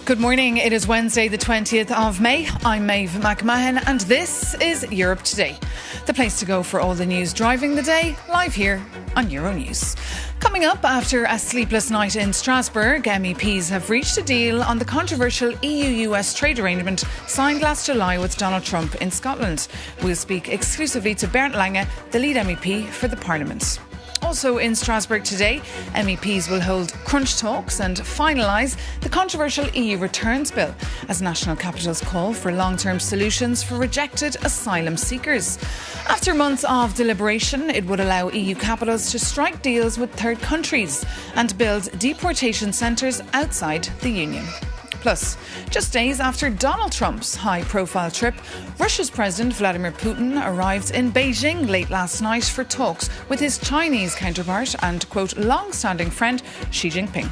Good morning. It is Wednesday, the 20th of May. I'm Maeve McMahon, and this is Europe Today, the place to go for all the news driving the day, live here on Euronews. Coming up, after a sleepless night in Strasbourg, MEPs have reached a deal on the controversial EU-US trade arrangement signed last July with Donald Trump in Scotland. We'll speak exclusively to Bernd Lange, the lead MEP for the Parliament. Also in Strasbourg today, MEPs will hold crunch talks and finalise the controversial EU returns bill as national capitals call for long-term solutions for rejected asylum seekers. After months of deliberation, it would allow EU capitals to strike deals with third countries and build deportation centres outside the Union. Plus, just days after Donald Trump's high-profile trip, Russia's President Vladimir Putin arrived in Beijing late last night for talks with his Chinese counterpart and, quote, long-standing friend Xi Jinping.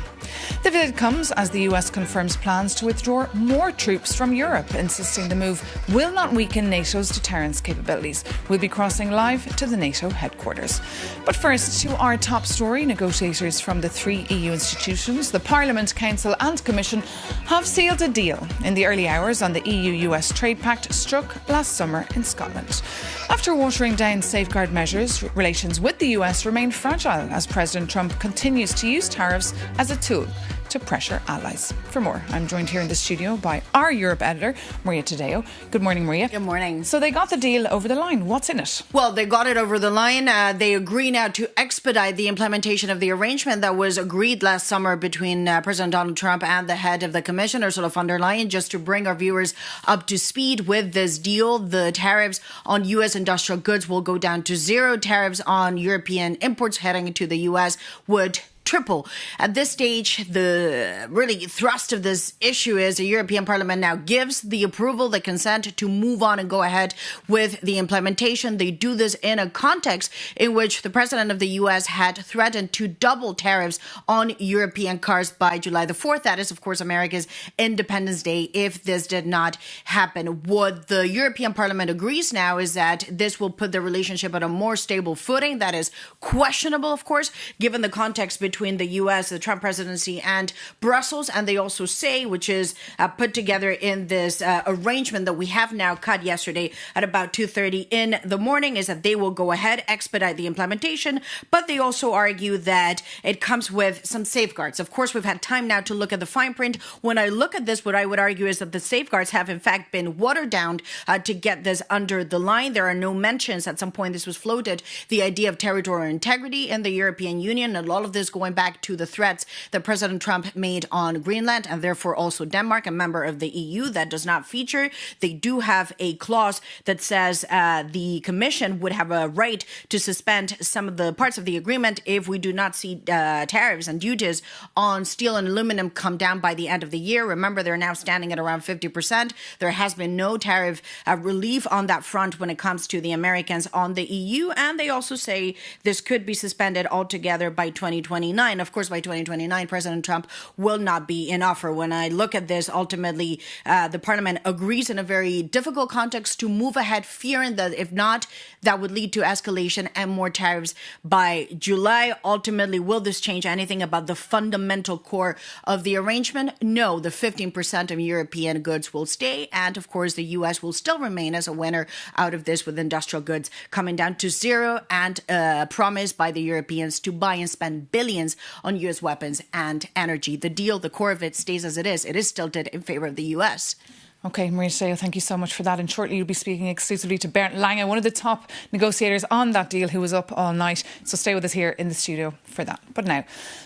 The visit comes as the US confirms plans to withdraw more troops from Europe, insisting the move will not weaken NATO's deterrence capabilities. We'll be crossing live to the NATO headquarters. But first, to our top story, negotiators from the three EU institutions, the Parliament, Council and Commission, have sealed a deal in the early hours on the EU-US trade pact struck last summer in Scotland. After watering down safeguard measures, relations with the US remain fragile as President Trump continues to use tariffs as a tool to pressure allies. For more, I'm joined here in the studio by our Europe editor, Maria Tadeo. Good morning, Maria. Good morning. So they got the deal over the line. What's in it? Well, they got it over the line. They agree now to expedite the implementation of the arrangement that was agreed last summer between President Donald Trump and the head of the Commission, Ursula von der Leyen. Just to bring our viewers up to speed with this deal, the tariffs on U.S. industrial goods will go down to zero. Tariffs on European imports heading to the U.S. would triple. At this stage, the really thrust of this issue is the European Parliament now gives the approval, the consent to move on and go ahead with the implementation. They do this in a context in which the president of the US had threatened to double tariffs on European cars by July the 4th. That is, of course, America's Independence Day if this did not happen. What the European Parliament agrees now is that this will put the relationship on a more stable footing. That is questionable, of course, given the context between the U.S., the Trump presidency, and Brussels. And they also say, which is put together in this arrangement that we have now cut yesterday at about 2:30 in the morning, is that they will go ahead, expedite the implementation. But they also argue that it comes with some safeguards. Of course, we've had time now to look at the fine print. When I look at this, what I would argue is that the safeguards have, in fact, been watered down to get this under the line. There are no mentions. At some point, this was floated, the idea of territorial integrity in the European Union, and all of this going back to the threats that President Trump made on Greenland and therefore also Denmark, a member of the EU. That does not feature. They do have a clause that says the Commission would have a right to suspend some of the parts of the agreement if we do not see tariffs and duties on steel and aluminum come down by the end of the year. Remember, they're now standing at around 50%. There has been no tariff relief on that front when it comes to the Americans on the EU. And they also say this could be suspended altogether by 2029. Of course, by 2029, President Trump will not be in offer. When I look at this, ultimately, the Parliament agrees in a very difficult context to move ahead, fearing that if not, that would lead to escalation and more tariffs by July. Ultimately, will this change anything about the fundamental core of the arrangement? No, the 15% of European goods will stay. And of course, the U.S. will still remain as a winner out of this, with industrial goods coming down to zero and a promise by the Europeans to buy and spend billions on U.S. weapons and energy. The deal, the core of it, stays as it is. It is tilted in favor of the U.S. OK, Maria Tadeo, thank you so much for that. And shortly you'll be speaking exclusively to Bernd Lange, one of the top negotiators on that deal, who was up all night. So stay with us here in the studio for that. But now,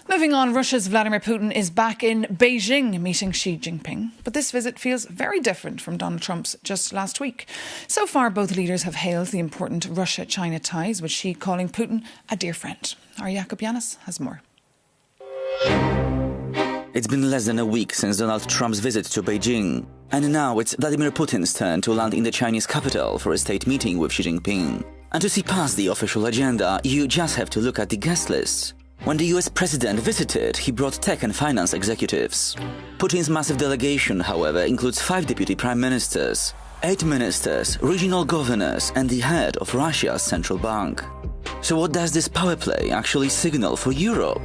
moving on, Russia's Vladimir Putin is back in Beijing meeting Xi Jinping. But this visit feels very different from Donald Trump's just last week. So far, both leaders have hailed the important Russia-China ties, with Xi calling Putin a dear friend. Our Jakob Yanis has more. It's been less than a week since Donald Trump's visit to Beijing. And now it's Vladimir Putin's turn to land in the Chinese capital for a state meeting with Xi Jinping. And to see past the official agenda, you just have to look at the guest list. When the US president visited, he brought tech and finance executives. Putin's massive delegation, however, includes 5 deputy prime ministers, 8 ministers, regional governors and the head of Russia's central bank. So what does this power play actually signal for Europe?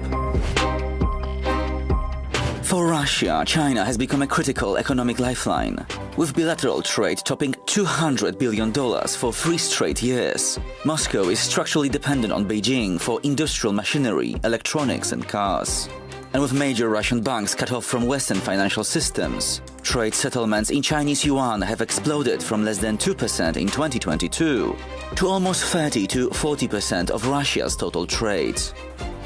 For Russia, China has become a critical economic lifeline, with bilateral trade topping $200 billion for 3 straight years. Moscow is structurally dependent on Beijing for industrial machinery, electronics and cars. And with major Russian banks cut off from Western financial systems, trade settlements in Chinese yuan have exploded from less than 2% in 2022 to almost 30 to 40% of Russia's total trade.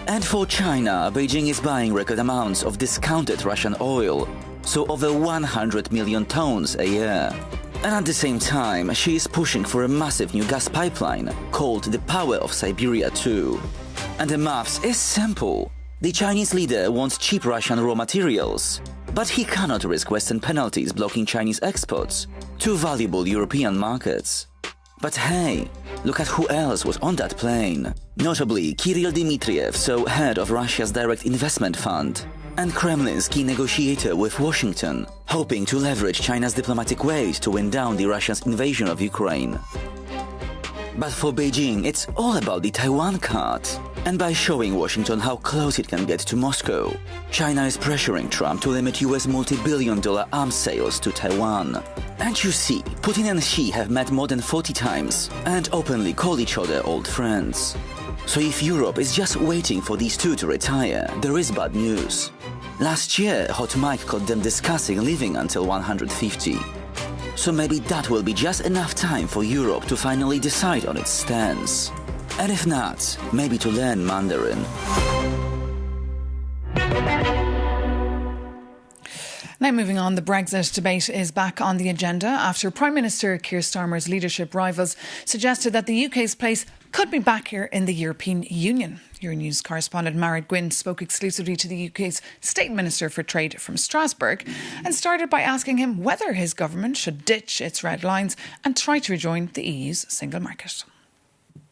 And for China, Beijing is buying record amounts of discounted Russian oil, so over 100 million tons a year. And at the same time, she is pushing for a massive new gas pipeline called the Power of Siberia 2. And the maths is simple. The Chinese leader wants cheap Russian raw materials, but he cannot risk Western penalties blocking Chinese exports to valuable European markets. But hey, look at who else was on that plane. Notably, Kirill Dmitriev, so head of Russia's direct investment fund, and Kremlin's key negotiator with Washington, hoping to leverage China's diplomatic weight to win down the Russia's invasion of Ukraine. But for Beijing, it's all about the Taiwan card. And by showing Washington how close it can get to Moscow, China is pressuring Trump to limit US multi-billion-dollar arms sales to Taiwan. And you see, Putin and Xi have met more than 40 times and openly call each other old friends. So if Europe is just waiting for these two to retire, there is bad news. Last year, Hot Mike caught them discussing leaving until 150. So maybe that will be just enough time for Europe to finally decide on its stance. And if not, maybe to learn Mandarin. Now moving on, the Brexit debate is back on the agenda after Prime Minister Keir Starmer's leadership rivals suggested that the UK's place could be back here in the European Union. Euronews correspondent Marit Gwynn spoke exclusively to the UK's State Minister for Trade from Strasbourg and started by asking him whether his government should ditch its red lines and try to rejoin the EU's single market.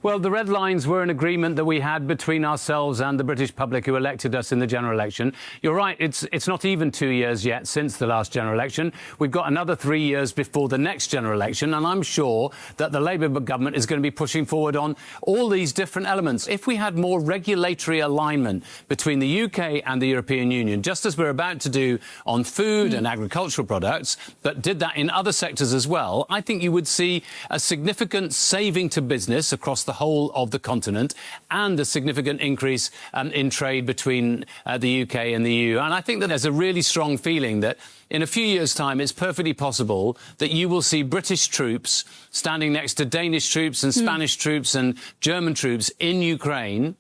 Well, the red lines were an agreement that we had between ourselves and the British public who elected us in the general election. You're right, it's not even 2 years yet since the last general election. We've got another 3 years before the next general election, and I'm sure that the Labour government is going to be pushing forward on all these different elements. If we had more regulatory alignment between the UK and the European Union, just as we're about to do on food and agricultural products, but did that in other sectors as well, I think you would see a significant saving to business across the whole of the continent and a significant increase in trade between the UK and the EU. And I think that there's a really strong feeling that in a few years' time, it's perfectly possible that you will see British troops standing next to Danish troops and Spanish troops and German troops in Ukraine,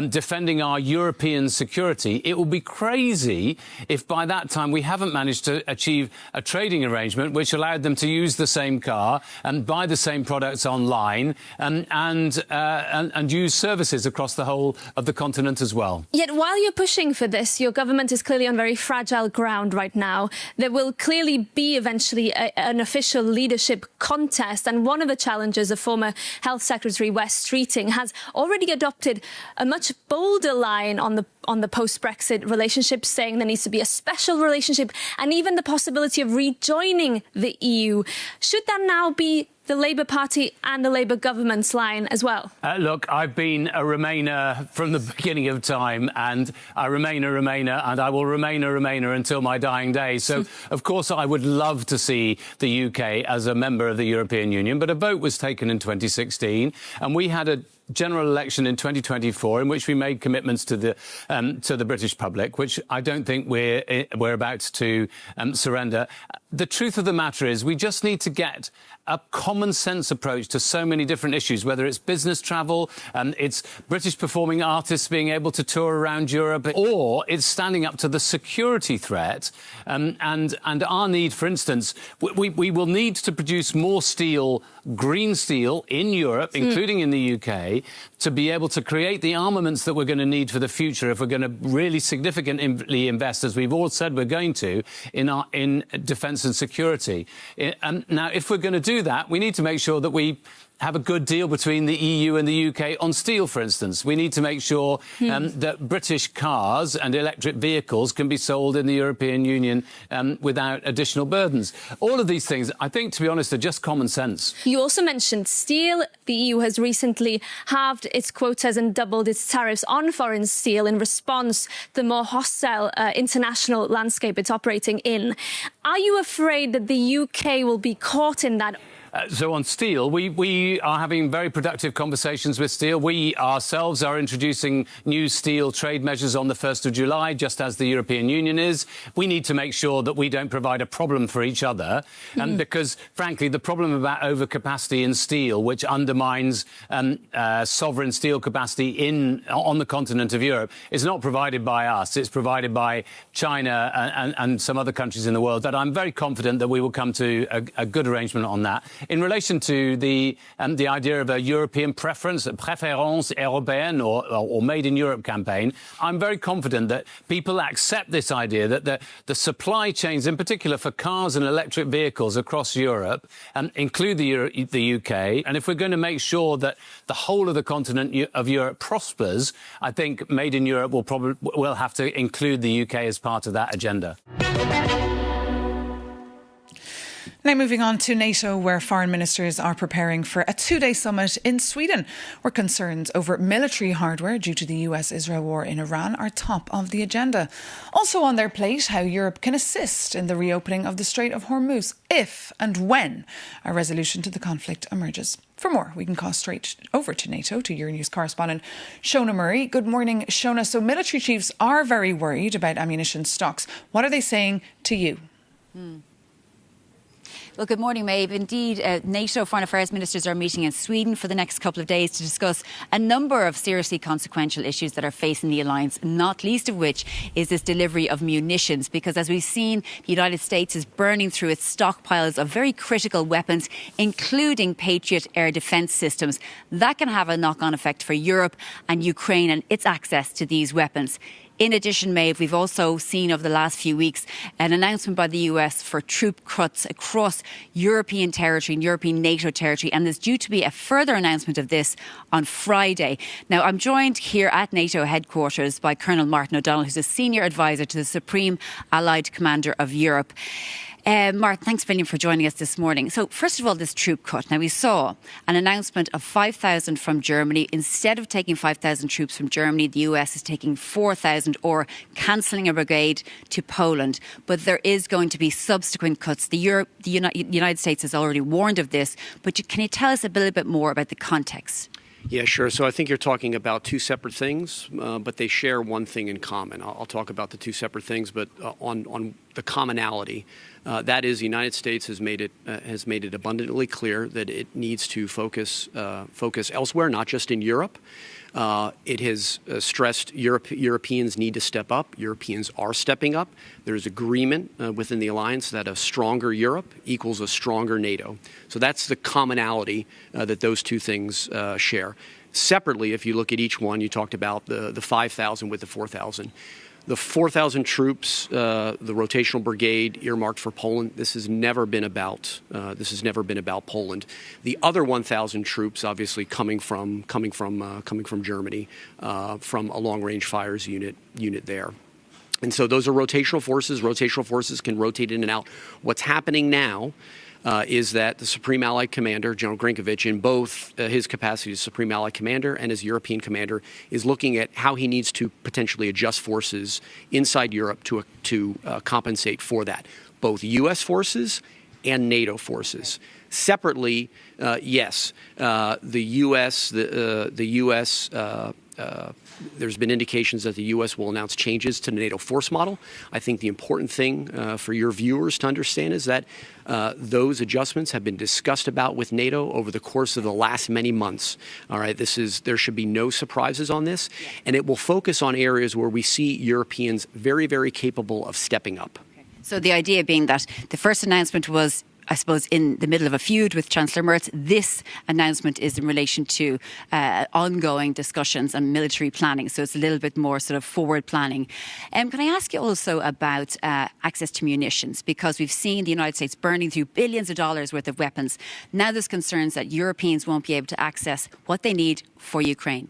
defending our European security. It will be crazy if by that time we haven't managed to achieve a trading arrangement which allowed them to use the same car and buy the same products online and use services across the whole of the continent as well. Yet while you're pushing for this, your government is clearly on very fragile ground right now. There will clearly be eventually an official leadership contest, and one of the challenges of former Health Secretary Wes Streeting has already adopted a much bolder line on the post-Brexit relationship, saying there needs to be a special relationship and even the possibility of rejoining the EU. Should that now be the Labour Party and the Labour government's line as well? Look, I've been a Remainer from the beginning of time, and I remain a Remainer, and I will remain a Remainer until my dying day. So, of course, I would love to see the UK as a member of the European Union, but a vote was taken in 2016, and we had a general election in 2024 in which we made commitments to the British public, which I don't think we're about to surrender. The truth of the matter is we just need to get a common sense approach to so many different issues, whether it's business travel, it's British performing artists being able to tour around Europe, or it's standing up to the security threat and our need, for instance, we will need to produce more steel, green steel in Europe, including in the UK, to be able to create the armaments that we're going to need for the future if we're going to really significantly invest, as we've all said we're going to, in defence and security. Now, if we're going to do that, we need to make sure that we have a good deal between the EU and the UK on steel, for instance. We need to make sure that British cars and electric vehicles can be sold in the European Union without additional burdens. All of these things, I think, to be honest, are just common sense. You also mentioned steel. The EU has recently halved its quotas and doubled its tariffs on foreign steel in response to the more hostile international landscape it's operating in. Are you afraid that the UK will be caught in that? So on steel, we are having very productive conversations with steel. We ourselves are introducing new steel trade measures on the 1st of July, just as the European Union is. We need to make sure that we don't provide a problem for each other, because, frankly, the problem about overcapacity in steel, which undermines sovereign steel capacity on the continent of Europe, is not provided by us. It's provided by China and some other countries in the world. That I'm very confident that we will come to a good arrangement on that. In relation to the idea of a European preference, a préférence européenne or Made in Europe campaign, I'm very confident that people accept this idea that the supply chains, in particular for cars and electric vehicles across Europe, include the UK. And if we're going to make sure that the whole of the continent of Europe prospers, I think Made in Europe will have to include the UK as part of that agenda. Now moving on to NATO, where foreign ministers are preparing for a two-day summit in Sweden, where concerns over military hardware due to the US-Israel war in Iran are top of the agenda. Also on their plate, how Europe can assist in the reopening of the Strait of Hormuz if and when a resolution to the conflict emerges. For more, we can call straight over to NATO, to Euronews correspondent Shona Murray. Good morning, Shona. So military chiefs are very worried about ammunition stocks. What are they saying to you? Well, good morning, Maeve. Indeed, NATO foreign affairs ministers are meeting in Sweden for the next couple of days to discuss a number of seriously consequential issues that are facing the alliance, not least of which is this delivery of munitions. Because as we've seen, the United States is burning through its stockpiles of very critical weapons, including Patriot air defence systems. That can have a knock-on effect for Europe and Ukraine and its access to these weapons. In addition, Maeve, we've also seen over the last few weeks an announcement by the US for troop cuts across European territory and European NATO territory, and there's due to be a further announcement of this on Friday. Now, I'm joined here at NATO headquarters by Colonel Martin O'Donnell, who's a senior advisor to the Supreme Allied Commander of Europe. Martin, thanks a million for joining us this morning. So, first of all, this troop cut. Now, we saw an announcement of 5,000 from Germany. Instead of taking 5,000 troops from Germany, the US is taking 4,000 or cancelling a brigade to Poland. But there is going to be subsequent cuts. The United States has already warned of this. But can you tell us a little bit more about the context? Yeah, sure. So I think you're talking about two separate things, but they share one thing in common. I'll talk about the two separate things, but on the commonality, that is, the United States has made it abundantly clear that it needs to focus elsewhere, not just in Europe. It has stressed Europeans need to step up. Europeans are stepping up. There's agreement within the alliance that a stronger Europe equals a stronger NATO. So that's the commonality that those two things share. Separately, if you look at each one, you talked about the 5,000 with the 4,000. The 4,000 troops, the rotational brigade earmarked for Poland. This has never been about Poland. The other 1,000 troops, obviously coming from Germany, from a long-range fires unit there. And so those are rotational forces. Rotational forces can rotate in and out. What's happening now is that the Supreme Allied Commander, General Grinkovich, in both his capacity as Supreme Allied Commander and as European Commander, is looking at how he needs to potentially adjust forces inside Europe to compensate for that, both U.S. forces and NATO forces. Separately, yes, the U.S. There's been indications that the U.S. will announce changes to the NATO force model. I think the important thing for your viewers to understand is that those adjustments have been discussed about with NATO over the course of the last many months. All right, there should be no surprises on this, and it will focus on areas where we see Europeans very, very capable of stepping up. So the idea being that the first announcement was I suppose, in the middle of a feud with Chancellor Merz. This announcement is in relation to ongoing discussions and military planning. So it's a little bit more sort of forward planning. Can I ask you also about access to munitions? Because we've seen the United States burning through billions of dollars worth of weapons. Now there's concerns that Europeans won't be able to access what they need for Ukraine.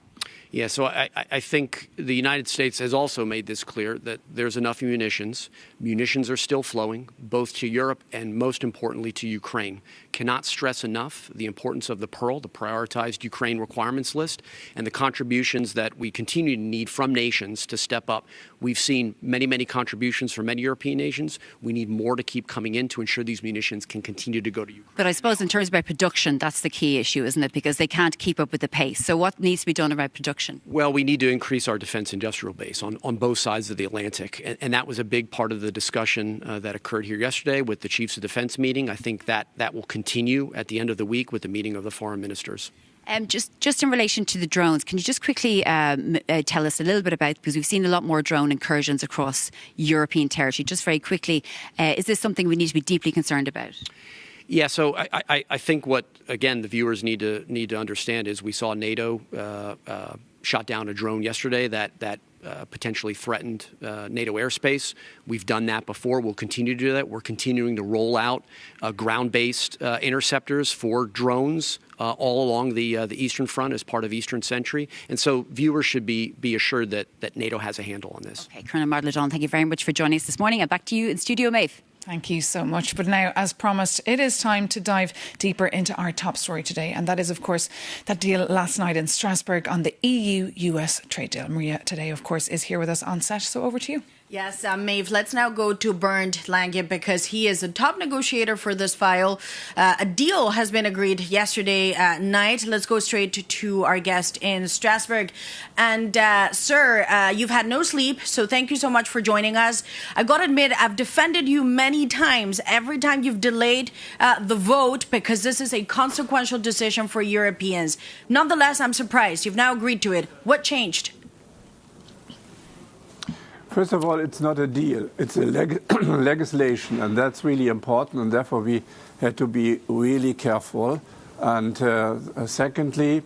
Yeah, so I think the United States has also made this clear that there's enough munitions. Munitions are still flowing, both to Europe and, most importantly, to Ukraine. Cannot stress enough the importance of the PEARL, the Prioritized Ukraine Requirements List, and the contributions that we continue to need from nations to step up. We've seen many, many contributions from many European nations. We need more to keep coming in to ensure these munitions can continue to go to Ukraine. But I suppose in terms of production, that's the key issue, isn't it? Because they can't keep up with the pace. So what needs to be done about production? Well, we need to increase our defense industrial base on both sides of the Atlantic. And that was a big part of the discussion that occurred here yesterday with the Chiefs of Defense meeting. I think that will continue at the end of the week with the meeting of the foreign ministers. Just in relation to the drones, can you just quickly tell us a little bit about, because we've seen a lot more drone incursions across European territory, just very quickly, is this something we need to be deeply concerned about? Yeah, so I think what, again, the viewers need to understand is we saw NATO shot down a drone yesterday that potentially threatened NATO airspace. We've done that before. We'll continue to do that. We're continuing to roll out ground-based interceptors for drones all along the Eastern Front as part of Eastern Sentry. And so viewers should be assured that NATO has a handle on this. Okay, Colonel Martledon, thank you very much for joining us this morning. And back to you in Studio Maeve. Thank you so much. But now, as promised, it is time to dive deeper into our top story today. And that is, of course, that deal last night in Strasbourg on the EU-US trade deal. Maria, today, of course, is here with us on set. So over to you. Yes, Maeve, let's now go to Bernd Lange because he is a top negotiator for this file. A deal has been agreed yesterday night. Let's go straight to our guest in Strasbourg. And, sir, you've had no sleep, so thank you so much for joining us. I've got to admit, I've defended you many times, every time you've delayed the vote, because this is a consequential decision for Europeans. Nonetheless, I'm surprised. You've now agreed to it. What changed? First of all, it's not a deal. It's a legislation, and that's really important, and therefore we had to be really careful. And secondly,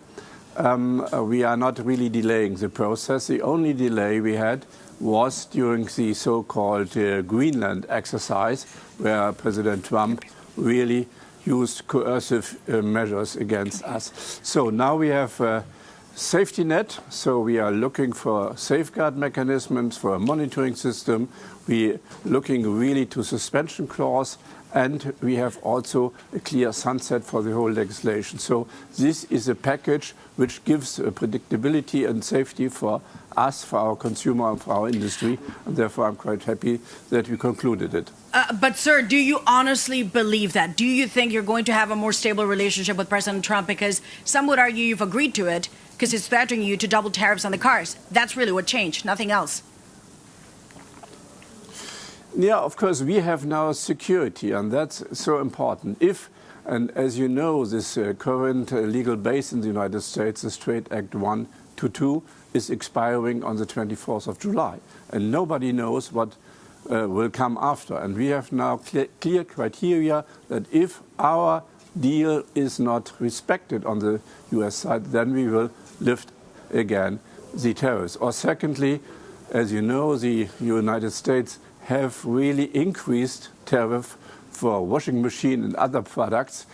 we are not really delaying the process. The only delay we had was during the so-called Greenland exercise, where President Trump really used coercive measures against us. So now we have safety net, so we are looking for safeguard mechanisms, for a monitoring system. We are looking really to suspension clause, and we have also a clear sunset for the whole legislation. So this is a package which gives predictability and safety for us, for our consumer, and for our industry, and therefore I'm quite happy that we concluded it. But, sir, do you honestly believe that? Do you think you're going to have a more stable relationship with President Trump? Because some would argue you've agreed to it because it's threatening you to double tariffs on the cars. That's really what changed, nothing else. Yeah, of course, we have now security, and that's so important. And as you know, this current legal base in the United States, the Trade Act 122, is expiring on the 24th of July. And nobody knows what will come after. And we have now clear criteria that if our deal is not respected on the US side, then we will lift again the tariffs. Or secondly, as you know, the United States have really increased tariff for washing machine and other products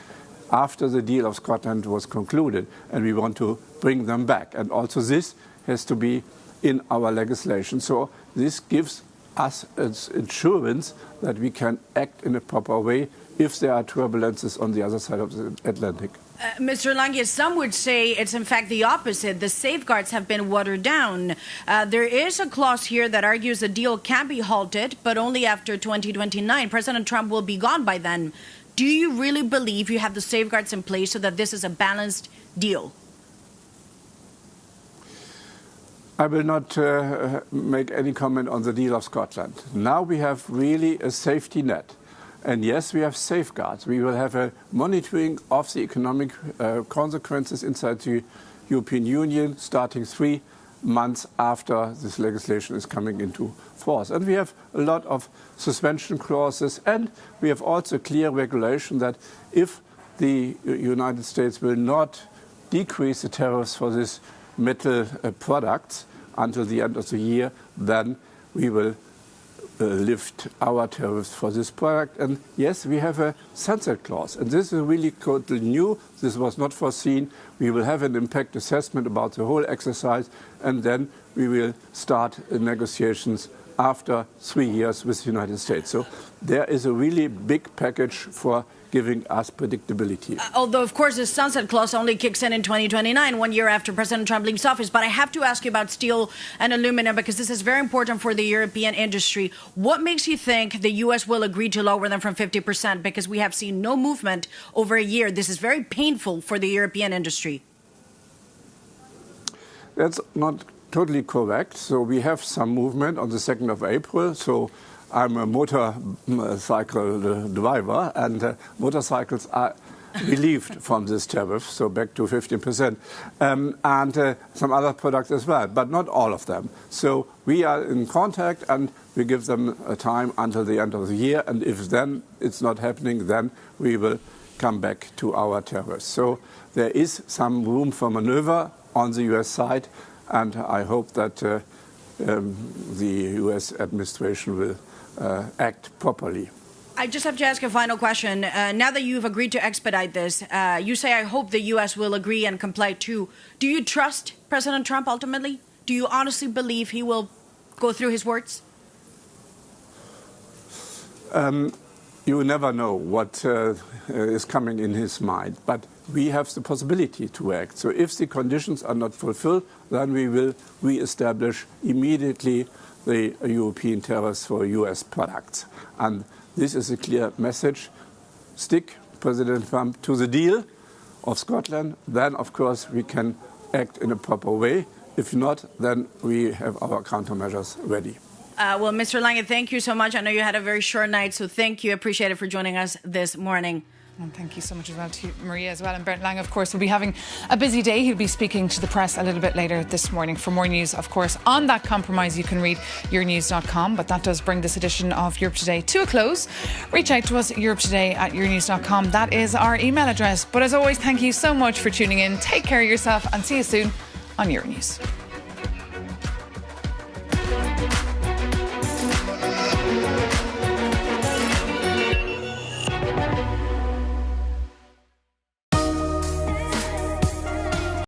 after the deal of Scotland was concluded, and we want to bring them back. And also this has to be in our legislation. So this gives us assurance that we can act in a proper way if there are turbulences on the other side of the Atlantic. Mr. Lange, some would say it's in fact the opposite. The safeguards have been watered down. There is a clause here that argues the deal can be halted, but only after 2029. President Trump will be gone by then. Do you really believe you have the safeguards in place so that this is a balanced deal? I will not make any comment on the deal of Scotland. Now we have really a safety net. And yes, we have safeguards. We will have a monitoring of the economic consequences inside the European Union starting 3 months after this legislation is coming into force. And we have a lot of suspension clauses, and we have also clear regulation that if the United States will not decrease the tariffs for these metal products until the end of the year, then we will lift our tariffs for this product. And yes, we have a sunset clause. And this is really totally new. This was not foreseen. We will have an impact assessment about the whole exercise, and then we will start negotiations after 3 years with the United States. So there is a really big package for giving us predictability. Although, of course, the sunset clause only kicks in 2029, 1 year after President Trump leaves office. But I have to ask you about steel and aluminum, because this is very important for the European industry. What makes you think the U.S. will agree to lower them from 50%? Because we have seen no movement over a year. This is very painful for the European industry. That's not totally correct. So we have some movement on the 2nd of April. So I'm a motorcycle driver, and motorcycles are relieved from this tariff, so back to 15%, and some other products as well, but not all of them. So we are in contact, and we give them a time until the end of the year, and if then it's not happening, then we will come back to our tariffs. So there is some room for maneuver on the US side, and I hope that the US administration will act properly. I just have to ask a final question. Now that you've agreed to expedite this, you say, I hope the U.S. will agree and comply too. Do you trust President Trump ultimately? Do you honestly believe he will go through his words? You never know what is coming in his mind, but we have the possibility to act. So if the conditions are not fulfilled, then we will re-establish immediately the European tariffs for US products. And this is a clear message. Stick, President Trump, to the deal of Scotland. Then, of course, we can act in a proper way. If not, then we have our countermeasures ready. Well, Mr. Lange, thank you so much. I know you had a very short night, so thank you. Appreciate it for joining us this morning. And thank you so much as well to Maria as well. And Bernd Lange, of course, will be having a busy day. He'll be speaking to the press a little bit later this morning. For more news, of course, on that compromise, you can read euronews.com. But that does bring this edition of Europe Today to a close. Reach out to us at europetoday@euronews.com. That is our email address. But as always, thank you so much for tuning in. Take care of yourself and see you soon on Euronews.